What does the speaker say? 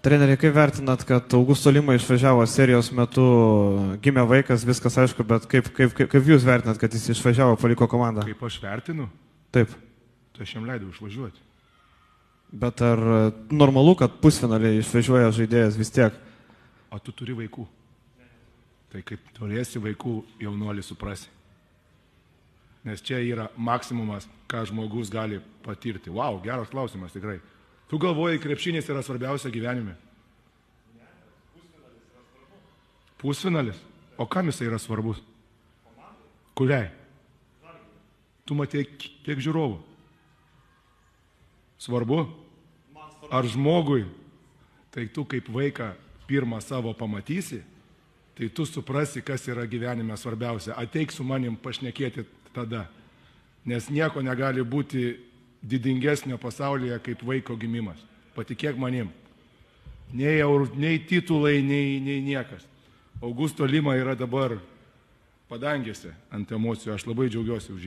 Treneri, kaip vertinat, kad Augusto Lima išvažiavo serijos metu, gimė vaikas, viskas aišku, bet kaip jūs vertinat, kad jis išvažiavo, paliko komandą? Kaip aš vertinu? Taip. Tai aš jam leidau išvažiuoti. Bet ar normalu, kad pusfinaliai išvažiuoja žaidėjas vis tiek? O tu turi vaikų. Tai kaip turėsi vaikų, jaunuolį suprasi. Nes čia yra maksimumas, ką žmogus gali patirti. Vau, geras klausimas tikrai. Tu galvoji, krepšinis yra svarbiausia gyvenime? Pusfinalis? O kam jisai yra svarbus? Kuriai? Tu matei kiek žiūrovų? Svarbu? Ar žmogui? Tai tu kaip vaiką pirmą savo pamatysi, tai tu suprasi, kas yra gyvenime svarbiausia. Ateik su manim pašnekėti tada. Nes nieko negali būti didingesnio pasaulyje kaip vaiko gimimas. Patikėk manim. Nei titulai, nei niekas. Augusto Lima yra dabar padangėse ant emocijų. Aš labai džiaugiuosi už jį.